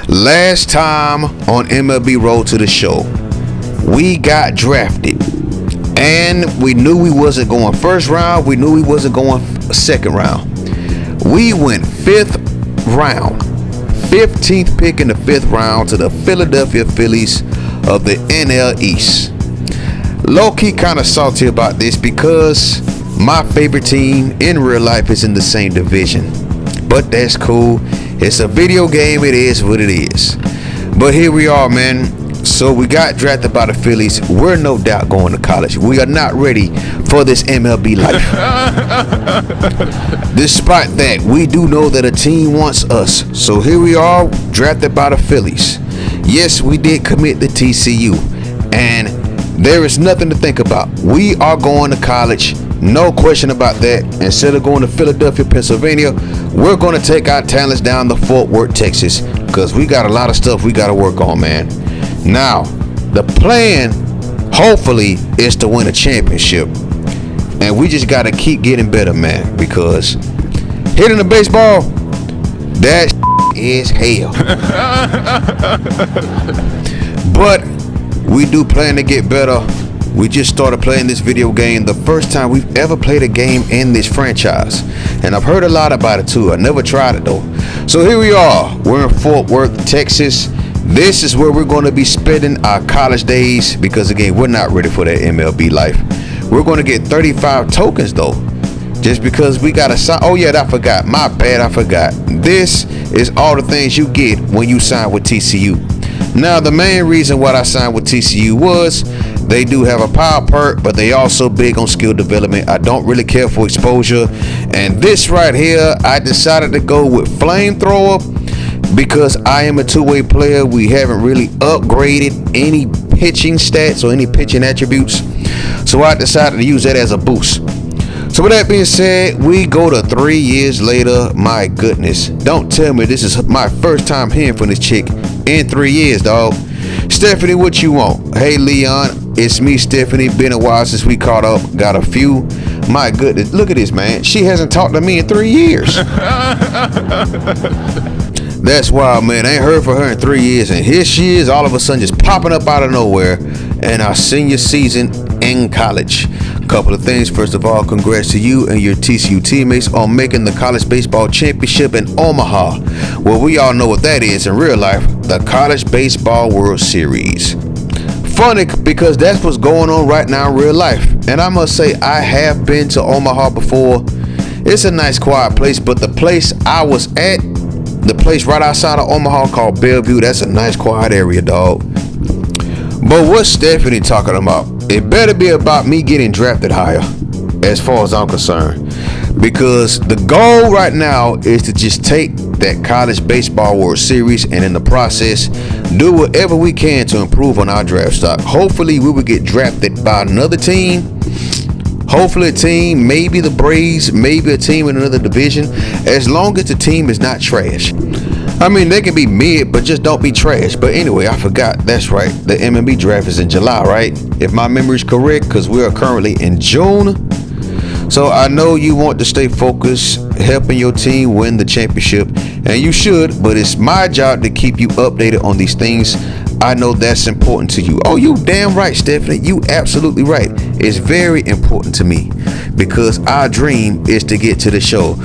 Last time on MLB Road to the Show, we got drafted, and we knew we wasn't going first round. We knew we wasn't going second round. We went fifth round, 15th pick in the fifth round to the Philadelphia Phillies of the NL East. Low-key kind of salty about this because my favorite team in real life is in the same division. But that's cool. It's a video game. It is what it is. But here we are, man. So we got drafted by the Phillies. We're no doubt going to college. We are not ready for this MLB life. Despite that, we do know that a team wants us. So here we are, drafted by the Phillies. Yes, we did commit to TCU. And there is nothing to think about. We are going to college. No question about that. Instead of going to Philadelphia, Pennsylvania, we're going to take our talents down to Fort Worth, Texas, because we got a lot of stuff we got to work on, man. Now, the plan, hopefully, is to win a championship. And we just got to keep getting better, man, because hitting the baseball, that is hell. But we do plan to get better. We just started playing this video game, the first time we've ever played a game in this franchise. And I've heard a lot about it too. I never tried it though. So here we are. We're in Fort Worth, Texas. This is where we're going to be spending our college days because, again, we're not ready for that MLB life. We're going to get 35 tokens though, just because we got to sign. Oh yeah, I forgot. My bad, I forgot. This is all the things you get when you sign with TCU. Now, the main reason why I signed with TCU was they do have a power perk, but they also big on skill development. I don't really care for exposure. And this right here, I decided to go with flamethrower because I am a two-way player. We haven't really upgraded any pitching stats or any pitching attributes. So I decided to use that as a boost. So with that being said, we go to 3 years later. My goodness. Don't tell me this is my first time hearing from this chick in 3 years, dog. Stephanie, what you want? Hey, Leon, it's me, Stephanie. Been a while since we caught up. Got a few. My goodness, look at this, man. She hasn't talked to me in 3 years. That's wild, man. I ain't heard from her in 3 years, and here she is, all of a sudden, just popping up out of nowhere in our senior season in college. Couple of things. First of all, congrats to you and your TCU teammates on making the college baseball championship in Omaha. Well, we all know what that is in real life, the College Baseball World Series. Funny because that's what's going on right now in real life. And I must say, I have been to Omaha before. It's a nice quiet place, but the place I was at, the place right outside of Omaha called Bellevue, that's a nice quiet area, dog. But what's Stephanie talking about? It better be about me getting drafted higher, as far as I'm concerned. Because the goal right now is to just take that College Baseball World Series and in the process, do whatever we can to improve on our draft stock. Hopefully we will get drafted by another team. Hopefully a team, maybe the Braves, maybe a team in another division, as long as the team is not trash. I mean, they can be mid, but just don't be trash. But anyway, I forgot. That's right. The MLB draft is in July, right? If my memory is correct, because we are currently in June. So I know you want to stay focused, helping your team win the championship, and you should, but it's my job to keep you updated on these things. I know that's important to you. Oh, you damn right, Stephanie. You absolutely right. It's very important to me because our dream is to get to the show.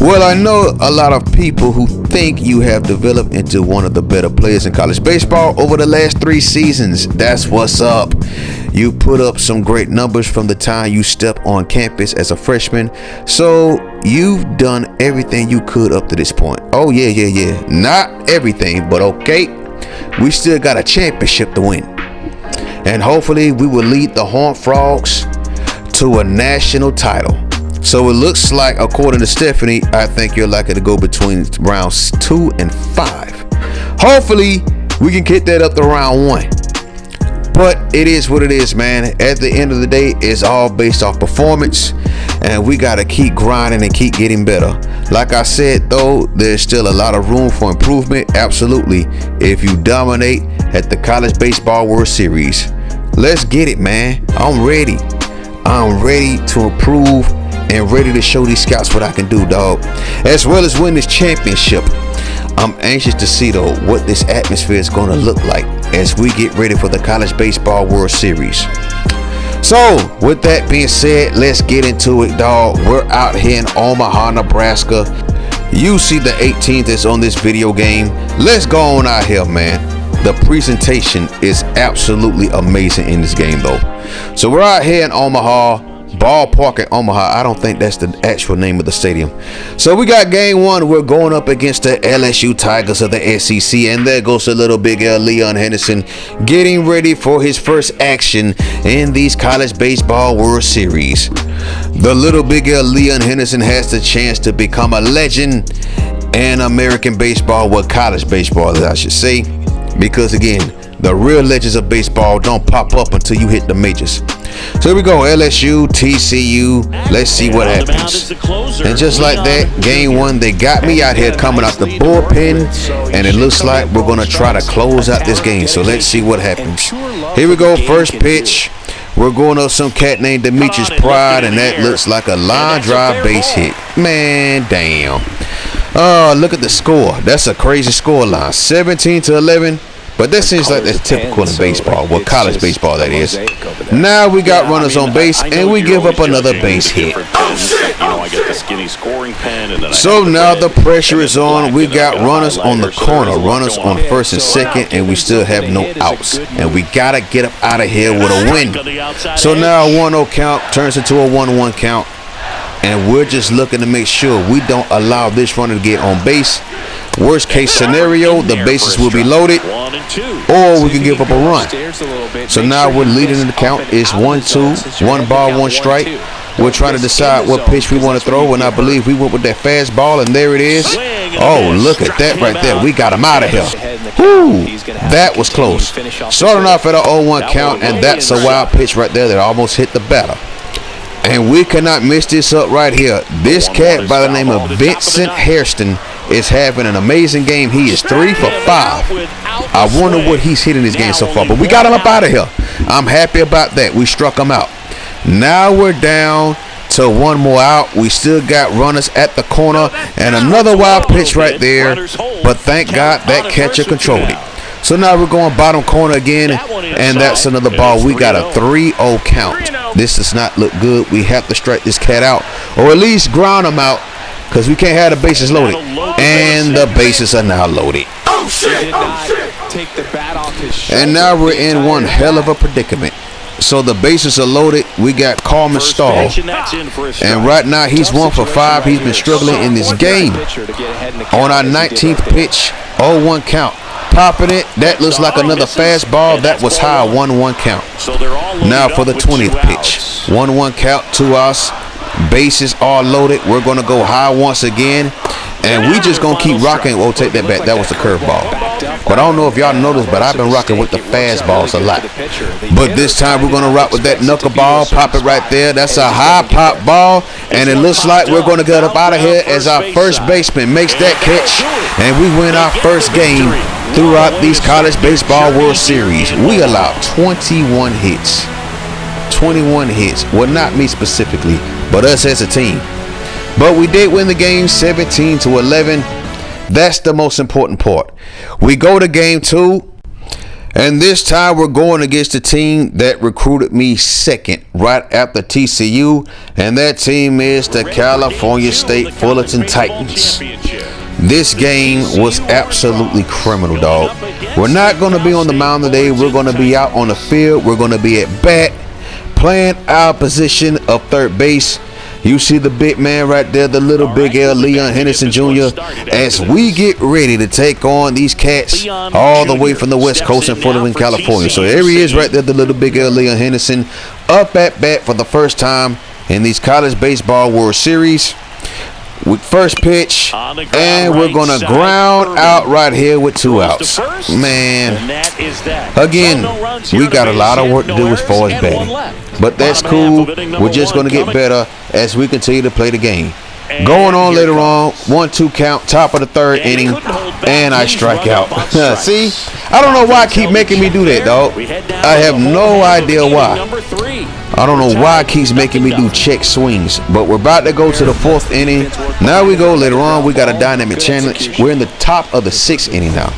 Well, I know a lot of people who think you have developed into one of the better players in college baseball over the last 3 seasons. That's what's up. You put up some great numbers from the time you stepped on campus as a freshman. So you've done everything you could up to this point. Oh, yeah. Not everything, but okay. We still got a championship to win. And hopefully we will lead the Horned Frogs to a national title. So it looks like, according to Stephanie, I think you're likely to go between rounds 2 and 5. Hopefully, we can get that up to round 1. But it is what it is, man. At the end of the day, it's all based off performance. And we got to keep grinding and keep getting better. Like I said, though, there's still a lot of room for improvement. Absolutely. If you dominate at the College Baseball World Series. Let's get it, man. I'm ready. I'm ready to improve and ready to show these scouts what I can do, dog, as well as win this championship. I'm anxious to see though what this atmosphere is going to look like as we get ready for the College Baseball World Series. So with that being said, let's get into it, dog. We're out here in Omaha, Nebraska. You see the 18th is on this video game. Let's go on out here, man. The presentation is absolutely amazing in this game though. So we're out here in Omaha, ballpark at Omaha. I don't think that's the actual name of the stadium. So we got game one. We're going up against the LSU Tigers of the SEC, and there goes the Little Big L, Leon Henderson, getting ready for his first action in these College Baseball World Series. The Little Big L, Leon Henderson, has the chance to become a legend in American baseball, well, college baseball, I should say, because again, the real legends of baseball don't pop up until you hit the majors. So here we go, LSU, TCU. Let's see what happens. And just like that, game one, they got me out here coming out the bullpen, and it looks like we're going to try to close out this game. So let's see what happens. Here we go, first pitch. We're going up some cat named Demetrius Pride, and that looks like a line drive base hit. Man, damn. Oh, look at the score. That's a crazy score line, 17-11. But that seems like that's typical in baseball, well, college baseball that is. Now we got runners on base, and we give up another base hit. So now the pressure is on. We got runners on the corner, runners on first and second, and we still have no outs. And we got to get up out of here with a win. So now a 1-0 count turns into a 1-1 count. And we're just looking to make sure we don't allow this runner to get on base. Worst case scenario, the bases will be loaded, or we can give up a run. So now we're leading in the count. It's 1-2, 1 ball, 1 strike. We're trying to decide what pitch we want to throw, and I believe we went with that fastball, and there it is. Oh, look at that right there. We got him out of here. Woo, that was close. Starting off at an 0-1 count, and that's a wild pitch right there that almost hit the batter. And we cannot miss this up right here. This cat by the name of Vincent Hairston is having an amazing game. He is 3 for 5. I wonder what he's hit in this game so far, but we got him up out of here. I'm happy about that. We struck him out. Now we're down to 1 more out. We still got runners at the corner, and another wild pitch right there. But thank God that catcher controlled it. So now we're going bottom corner again, and that's another ball. We got a 3-0 count. This does not look good. We have to strike this cat out, or at least ground him out, because we can't have the bases loaded. And the bases are now loaded. And now we're in one hell of a predicament. So the bases are loaded. We got Coleman Stall, and right now he's 1 for 5. He's been struggling in this game. On our 19th pitch, 0-1 count. Popping it. That looks like another fastball. That was high, 1-1 count. Now for the 20th pitch, 1-1 count, 2 outs. Bases are loaded. We're going to go high once again, and we just going to keep rocking. We'll take that back. That was a curveball. But I don't know if y'all noticed, but I've been rocking with the fastballs a lot. But this time we're going to rock with that knuckleball. Pop it right there. That's a high pop ball, and it looks like we're going to get up out of here as our first baseman makes that catch, and we win our first game throughout these College Baseball World Series. We allowed 21 hits. 21 hits. Well, not me specifically, but us as a team. But we did win the game 17-11. That's the most important part. We go to game 2, and this time we're going against the team that recruited me second right after TCU, and that team is the California State Fullerton Titans. This game was absolutely criminal, dog. We're not going to be on the mound today. We're going to be out on the field. We're going to be at bat, playing our position of third base. You see the big man right there, the Little Big L, Leon Henderson Jr., as we get ready to take on these cats all the way from the West Coast in Fullerton, California. So there he is right there, the Little Big L, Leon Henderson, up at bat for the first time in these College Baseball World Series. With first pitch, and we're going to ground out right here with 2 outs. Man, again, we got a lot of work to do as far as batting, but that's cool. We're just going to get better as we continue to play the game. Going on later on, 1-2 count, top of the 3rd inning, and I strike out. See, I don't know why I keep making me do that, dog. I have no idea why. I don't know why it keeps making me do check swings, but we're about to go to the 4th inning. Now we go later on. We got a dynamic challenge. We're in the top of the 6th inning now.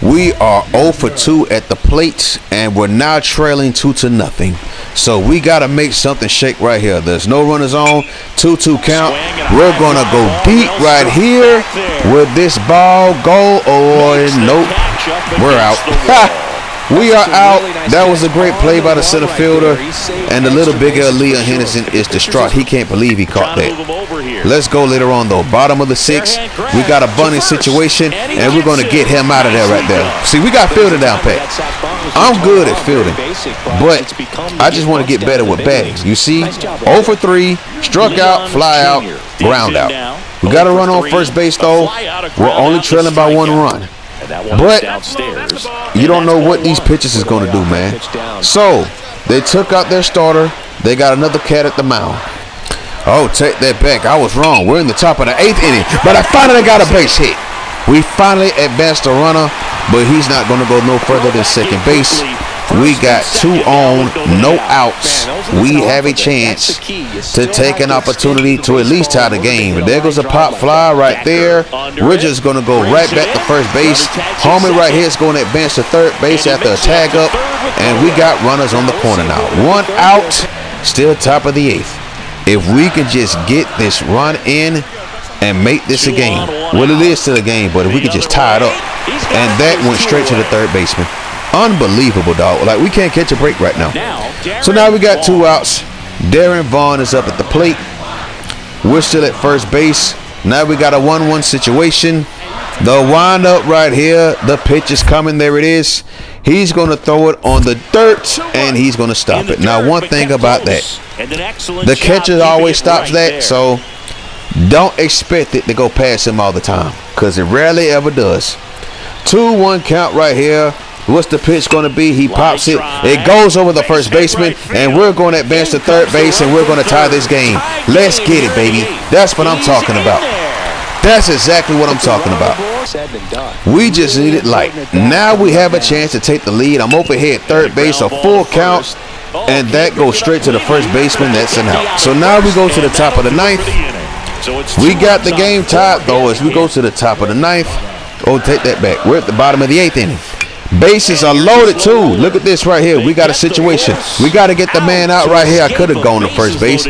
We are 0 for 2 at the plate, and we're now trailing 2-0. So we got to make something shake right here. There's no runners on. 2-2 count. We're going to go deep right here with this ball. Go. Oh, nope. We're out. We are out. That was a great play by the center fielder. And the little Big L, Henderson, is distraught. He can't believe he caught that. Let's go later on, though. Bottom of the 6th. We got a bunting situation, and we're going to get him out of there right there. See, we got fielding down pat. I'm good at fielding, but I just want to get better with batting. You see, 0 for 3, struck out, fly out, ground out. We got to run on first base, though. We're only trailing by 1 run. But you don't know what these pitchers is going to do, man. So they took out their starter. They got another cat at the mound. Oh, take that back. I was wrong. We're in the top of the 8th inning, but I finally got a base hit. We finally advanced a runner, but he's not going to go no further than second base. We got 2 on, no outs. We have a chance to take an opportunity to at least tie the game. But there goes a pop fly right there. We're just going to go right back to first base. Homie right here is going to advance to third base after a tag up. And we got runners on the corner now. 1 out, still top of the 8th. If we can just get this run in and make this a game. Well, it is still a game, but if we could just tie it up. And that went straight to the third baseman. Unbelievable, dog. Like, we can't catch a break right now. So now we got 2 outs. Darren Vaughn is up at the plate. We're still at first base. Now we got a 1-1 situation. The windup right here. The pitch is coming. There it is. He's going to throw it on the dirt, and he's going to stop it. Now, one thing about that, the catcher always stops that, so don't expect it to go past him all the time, because it rarely ever does. 2-1 count right here. What's the pitch going to be? He pops it. It goes over the first baseman, and we're going to advance to third base, and we're going to tie this game. Let's get it, baby. That's what I'm talking about. That's exactly what I'm talking about. We just need it light. Now we have a chance to take the lead. I'm over here at third base, a full count, and that goes straight to the first baseman. That's an out. So now we go to the top of the 9th. We got the game tied, though, as we go to the top of the 9th. Oh, take that back. We're at the bottom of the 8th inning. Bases are loaded too. Look at this right here. We got a situation. We got to get the man out right here. I could have gone to first base,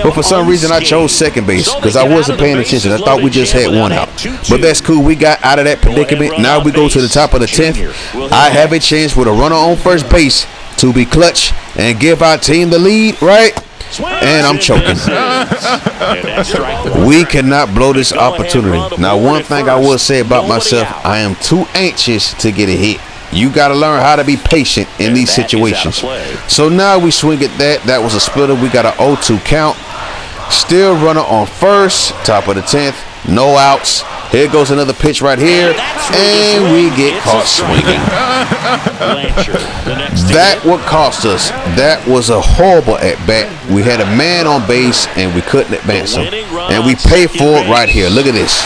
but for some reason I chose second base because I wasn't paying attention. I thought we just had 1 out, but that's cool. We got out of that predicament. Now we go to the top of the 10th. I have a chance with a runner on first base to be clutch and give our team the lead, right? And I'm choking. We cannot blow this opportunity. Now, one thing I will say about myself, I am too anxious to get a hit. You got to learn how to be patient in these situations. So now we swing at that. That was a splitter. We got an 0-2 count. Still runner on first. Top of the 10th. No outs. Here goes another pitch right here. And we get caught swinging. That would cost us. That was a horrible at-bat. We had a man on base, and we couldn't advance him. And we pay for it right here. Look at this.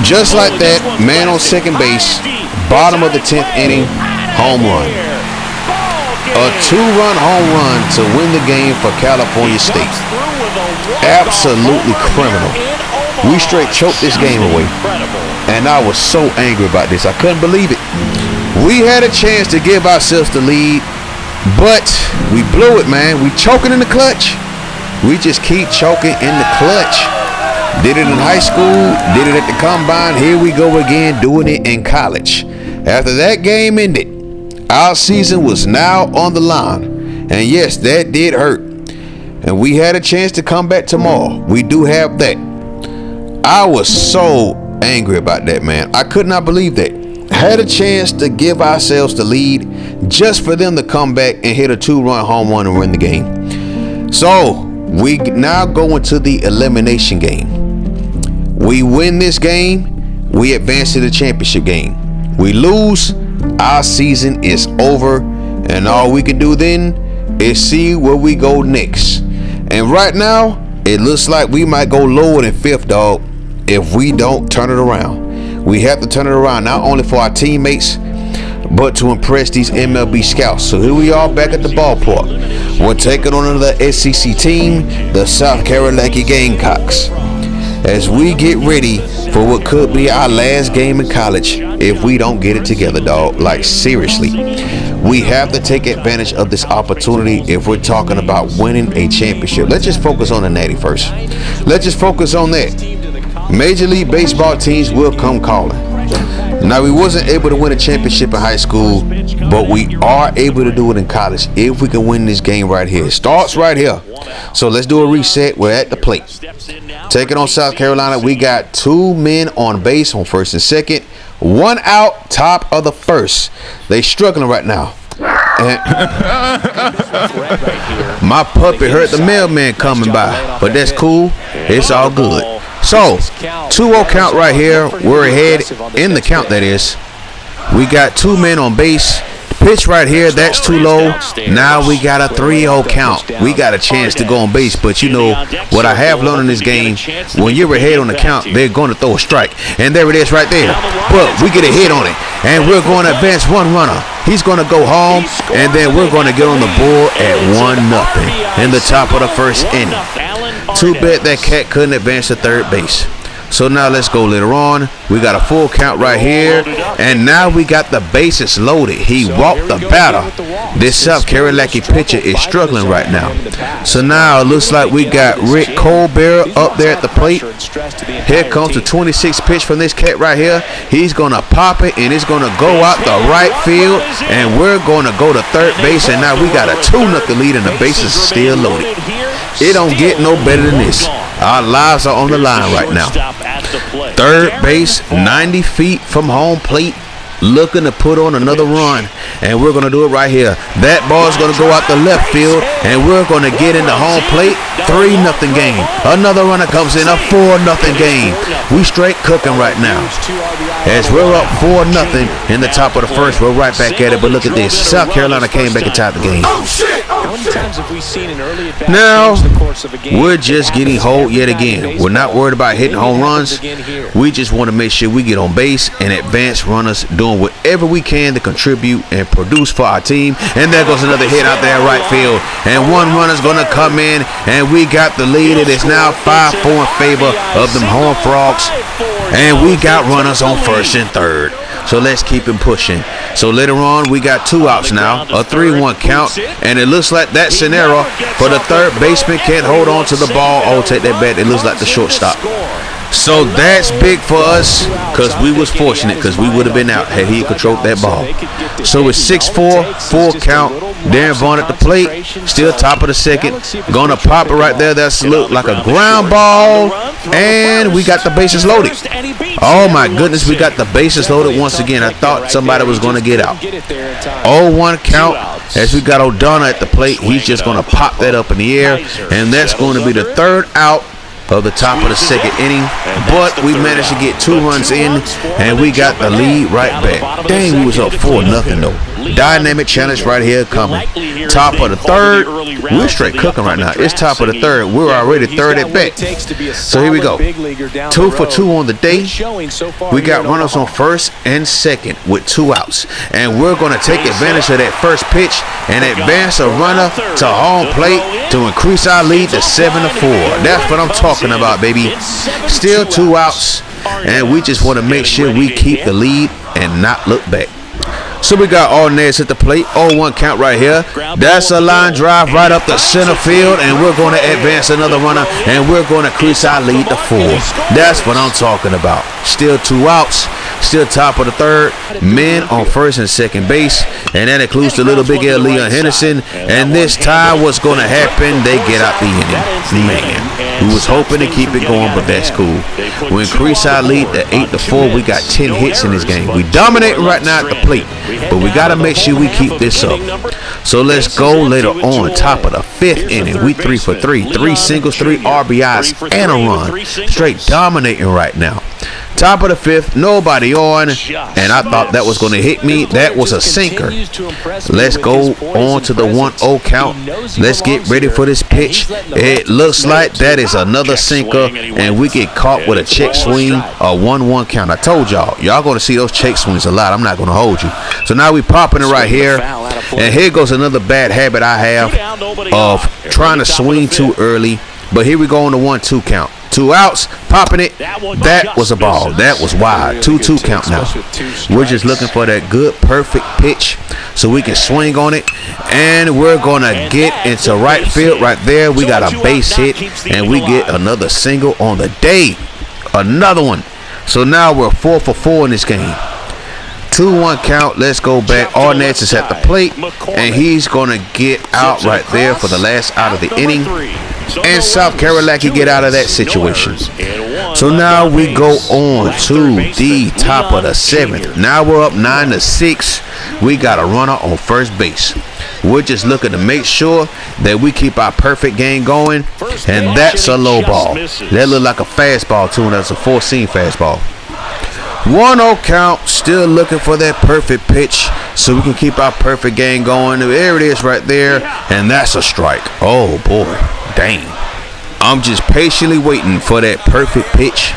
Just like that, man on second base. Bottom of the 10th inning, home run. A 2-run home run to win the game for California State. Absolutely criminal. We straight choked this game away. And I was so angry about this. I couldn't believe it. We had a chance to give ourselves the lead, but we blew it, man. We choking in the clutch. We just keep choking in the clutch. Did it in high school, did it at the combine. Here we go again, doing it in college. After that game ended, our season was now on the line. And yes, that did hurt. And we had a chance to come back tomorrow. We do have that. I was so angry about that, man. I could not believe that. Had a chance to give ourselves the lead just for them to come back and hit a 2-run home run and win the game. So we now go into the elimination game. We win this game, we advance to the championship game. We lose, our season is over, and all we can do then is see where we go next. And right now, it looks like we might go lower than 5th, dog, if we don't turn it around. We have to turn it around, not only for our teammates, but to impress these MLB scouts. So here we are back at the ballpark. We're taking on another SEC team, the South Carolina Gamecocks, as we get ready for what could be our last game in college if we don't get it together, dog. Like, seriously, we have to take advantage of this opportunity if we're talking about winning a championship. Let's just focus on the Natty first. Let's just focus on that. Major League Baseball teams will come calling. Now, we wasn't able to win a championship in high school, but we are able to do it in college if we can win this game right here. It starts right here. So let's do a reset. We're at the plate. Taking on South Carolina, we got 2 men on base on first and second. 1 out, top of the first. They struggling right now. And my puppy heard the mailman coming by, but that's cool. It's all good. So, 2-0 count right here. We're ahead in the count, that is. We got 2 men on base. Pitch right here, that's too low. Now we got a 3-0 count. We got a chance to go on base, but you know what I have learned in this game, when you're ahead on the count, they're going to throw a strike. And there it is right there. But we get a hit on it, and we're going to advance 1 runner. He's going to go home, and then we're going to get on the board at 1-0 in the top of the first inning. Too bad that cat couldn't advance to third base. So now let's go later on. We got a full count right here. And now we got the bases loaded. He walked the batter. This South Carolina pitcher is struggling right now. So now it looks like we got Rick Colbert up there at the plate. Here comes the 26th pitch from this cat right here. He's going to pop it, and it's going to go out the right field. And we're going to go to third base. And now we got a 2-0 lead, and the bases are still loaded. It don't get no better than this. Our lives are on the line right now. Third base, 90 feet from home plate, looking to put on another run, and we're going to do it right here. That ball is going to go out the left field, and we're going to get into home plate. 3-0 game. Another runner comes in, a 4-0 game. We straight cooking right now. As we're up 4-0 in the top of the first, we're right back at it, but look at this. South Carolina came back and tied the game. Now, we're just getting hold yet again. We're not worried about hitting home runs. We just want to make sure we get on base and advance runners, doing whatever we can to contribute and produce for our team. And there goes another hit out there in right field. And 1 runner's going to come in, and we got the lead. It is now 5-4 in favor of them Horned Frogs. And we got runners on first and third. So let's keep him pushing. So later on, we got 2 outs now, a 3-1 count, and it looks like that scenario for the third baseman can't hold on to the ball. Oh, take that back. It looks like the shortstop. So that's big for us, because we was fortunate, because we would have been out had he controlled that ball. So it's 6-4, full count. Darren Vaughn at the plate, still top of the second. Gonna pop it right there. That's look like a ground ball. And we got the bases loaded. Oh my goodness, we got the bases loaded once again. I thought somebody was gonna get out. 0-1 count as we got O'Donnell at the plate. He's just gonna pop that up in the air. And that's going to be the 3rd out of the top of the second inning, but we managed to get 2 runs in, and we got the lead right back. Dang, we was up 4-0 though. Dynamic challenge right here coming. Top of the 3rd. We're straight cooking right now. It's top of the 3rd. We're already 3rd at bat. So here we go. 2 for 2 on the day. We got runners on first and second with 2 outs. And we're going to take advantage of that first pitch and advance a runner to home plate to increase our lead to 7-4. That's what I'm talking about, baby. Still 2 outs. And we just want to make sure we keep the lead and not look back. So we got all nets at the plate. 0-1 count right here. That's a line drive right up the center field, and we're going to advance another runner, and we're going to increase our lead to 4. That's what I'm talking about. Still 2 outs. Still top of the 3rd. Men on first and second base, and that includes the Lil Big L, Henderson. And this time, what's going to happen? They get out the inning. Man, we was hoping to keep it going, but that's cool. We increase our lead to 8-4. We got 10 hits in this game. We dominating right now at the plate, but we got to make sure we keep this up. So let's go later on. Top of the 5th inning, we 3 for 3. 3 singles, 3 RBIs, and a run. Straight dominating right now. Top of the fifth, nobody on, and I thought that was going to hit me. That was a sinker. Let's go on to the 1-0 count. Let's get ready for this pitch. It looks like that is another sinker, and we get caught with a check swing, a 1-1 count. I told y'all going to see those check swings a lot. I'm not going to hold you. So now we popping it right here, and here goes another bad habit I have of trying to swing too early. But here we go on the 1-2 count. 2 outs, popping it. That was a ball. That was wide. 2-2 count now. We're just looking for that good, perfect pitch so we can swing on it. And we're going to get into right field right there. We got a base hit, and we get another single on the day. Another one. So now we're 4 for 4 in this game. 2-1 count. Let's go back. Arnett is at the plate, and he's going to get out right there for the last out of the inning. And South Carolina get out of that situation. So now we go on to the top of the 7th. Now we're up 9-6. We got a runner on first base. We're just looking to make sure that we keep our perfect game going. And that's a low ball. That looked like a fastball too, and that's a 4-seam fastball. 1-0 count, still looking for that perfect pitch so we can keep our perfect game going. There it is right there, and that's a strike. Oh boy, dang. I'm just patiently waiting for that perfect pitch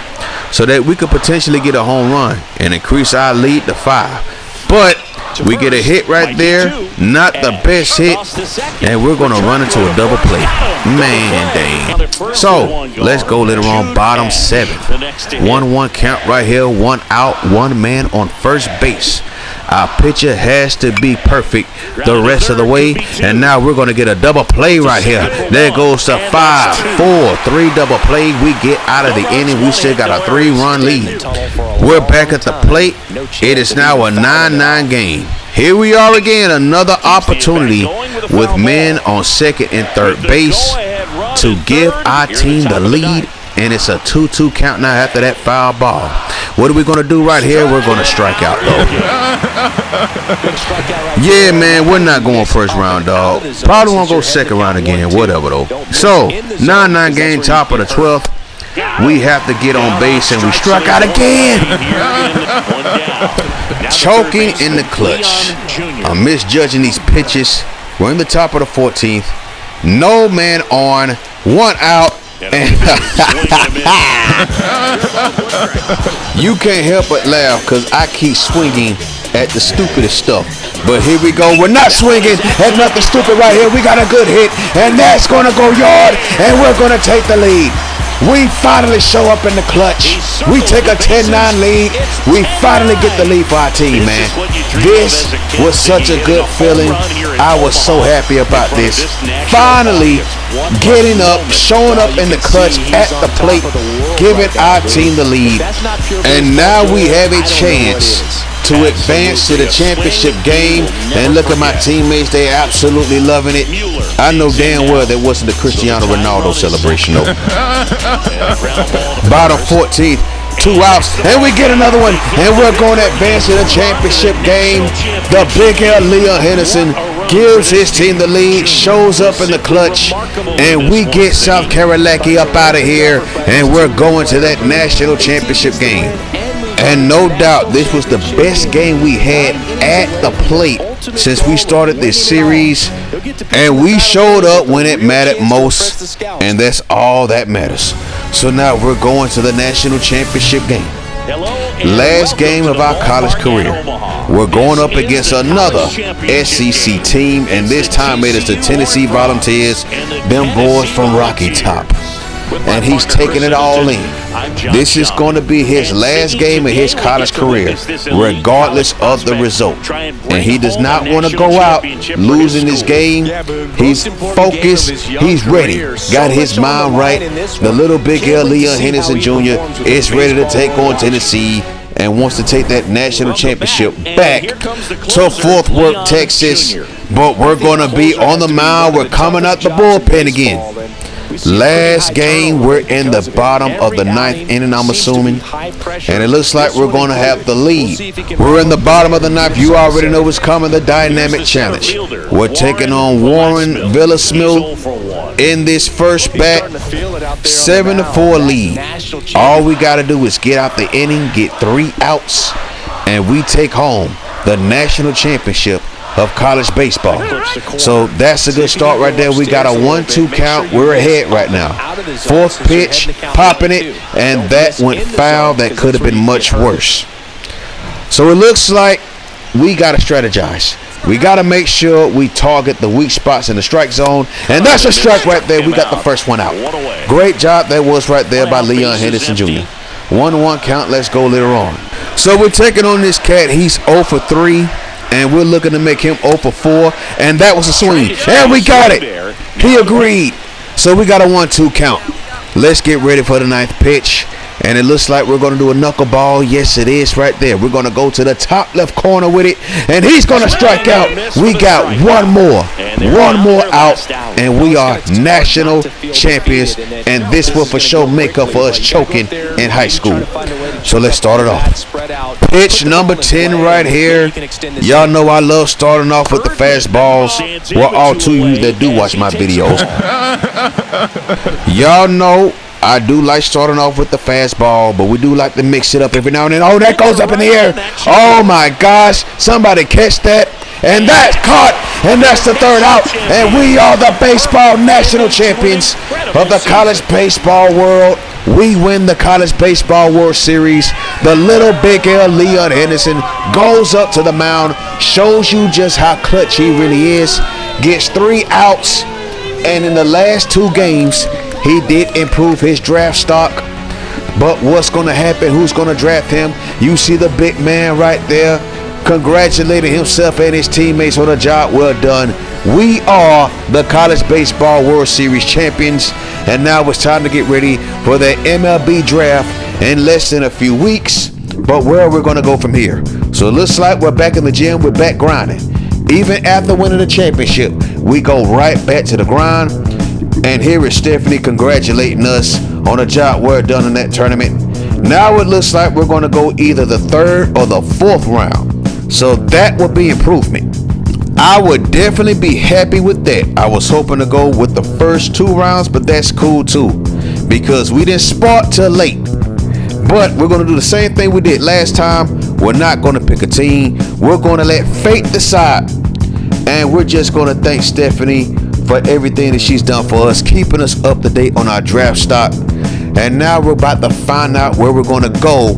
so that we could potentially get a home run and increase our lead to 5. But we get a hit right there, not the best hit, and we're going to run into a double play. Man, dang. So, let's go later on, bottom 7th. 1-1 count right here, 1 out, 1 man on first base. Our pitcher has to be perfect the rest of the way, and now we're going to get a double play right here. There goes the 5-4-3 double play. We get out of the inning. We still got a 3-run lead. We're back at the plate. It is now a 9-9 game. Here we are again, another opportunity with men on second and third base to give our team the lead. And it's a 2-2 count now after that foul ball. What are we going to do right here? We're going to strike out, though. Yeah, man, we're not going first round, dog. Probably won't go second round again, whatever, though. So, 9-9 game, top of the 12th. We have to get on base, and we struck out again. Choking in the clutch. I'm misjudging these pitches. We're in the top of the 14th. No man on. 1 out. You can't help but laugh because I keep swinging at the stupidest stuff. But here we go. We're not swinging at nothing stupid right here. We got a good hit, and that's going to go yard, and we're going to take the lead. We finally show up in the clutch. We take a 10-9 lead. We finally get the lead for our team, man. This was such a good feeling. I was so happy about this. Finally getting up, showing up in the clutch at the plate, giving our team the lead. And now we have a chance to advance to the championship game. And look at my teammates, they're absolutely loving it. I know damn well that wasn't the Cristiano Ronaldo celebration though. Bottom 14th, 2 outs, and we get another one, and we're going to advance to the championship game. The Big L, Henderson, gives his team the lead, shows up in the clutch, and we get South Carolina up out of here, and we're going to that national championship game. And no doubt this was the best game we had at the plate since we started this series, and we showed up when it mattered most, and that's all that matters. So now we're going to the national championship game. Last game of our college career. We're going up against another SEC team, and this time it is the Tennessee Volunteers, them boys from Rocky Top. And he's taking it all in. This is going to be his last game of his college career, regardless of the result. And he does not want to go out losing this game. He's focused. He's ready. Got his mind right. The little Big L, Henderson Jr. is ready to take on Tennessee and wants to take that national championship back to Fort Worth, Texas. But we're going to be on the mound. We're coming out the bullpen again. Last game, we're in the bottom of the ninth inning, I'm assuming. And it looks like we're going to have the lead. We're in the bottom of the ninth. You already know what's coming, the dynamic challenge. We're taking on Warren Villasmil in this first bat. 7-4 lead. All we got to do is get out the inning, get 3 outs, and we take home the national championship of college baseball. So that's a good start right there. We got a 1-2 count. We're ahead right now. 4th pitch, popping it, and that went foul. That could have been much worse. So it looks like we got to strategize. We got to make sure we target the weak spots in the strike zone. And that's a strike right there. We got the first one out. Great job that was right there by Leon Henderson Jr. 1-1 count. Let's go later on. So we're taking on this cat. He's 0 for 3. And we're looking to make him 0 for 4. And that was a swing. And we got it. He agreed. So we got a 1-2 count. Let's get ready for the 9th pitch. And it looks like we're going to do a knuckleball. Yes, it is right there. We're going to go to the top left corner with it. And he's going to strike out. We got one more out. And we are national champions. And this will for sure make up for us choking in high school. So let's start it off. Pitch number 10 right here. Y'all know I love starting off with the fastballs. Well, all 2 of you that do watch my videos. Y'all know I do like starting off with the fastball, but we do like to mix it up every now and then. Oh, that goes up in the air. Oh, my gosh. Somebody catch that. And that's caught. And that's the 3rd out. And we are the baseball national champions of the college baseball world. We win the college baseball world series. The Lil Big L, Leon Henderson, goes up to the mound, shows you just how clutch he really is, gets 3 outs. And in the last 2 games, he did improve his draft stock. But what's going to happen? Who's going to draft him? You see the big man right there congratulating himself and his teammates on a job well done. We are the College Baseball World Series champions. And now it's time to get ready for the MLB draft in less than a few weeks. But where are we going to go from here? So it looks like we're back in the gym. We're back grinding. Even after winning the championship, we go right back to the grind. And here is Stephanie congratulating us on a job well done in that tournament. Now it looks like we're going to go either the 3rd or the 4th round. So that would be improvement. I would definitely be happy with that. I was hoping to go with the first 2 rounds, but that's cool too, because we didn't spot till late. But we're going to do the same thing we did last time. We're not going to pick a team. We're going to let fate decide. And we're just going to thank Stephanie for everything that she's done for us, keeping us up to date on our draft stock. And now we're about to find out where we're going to go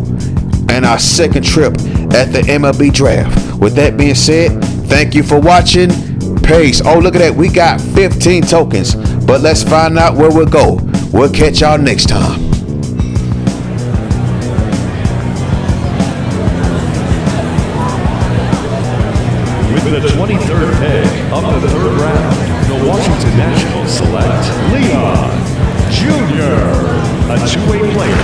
in our 2nd trip at the MLB draft. With that being said, thank you for watching. Peace. Oh, look at that. We got 15 tokens. But let's find out where we'll go. We'll catch y'all next time. With the 23rd pick of the 3rd round, the Washington Nationals select Leon Jr., a 2-way player.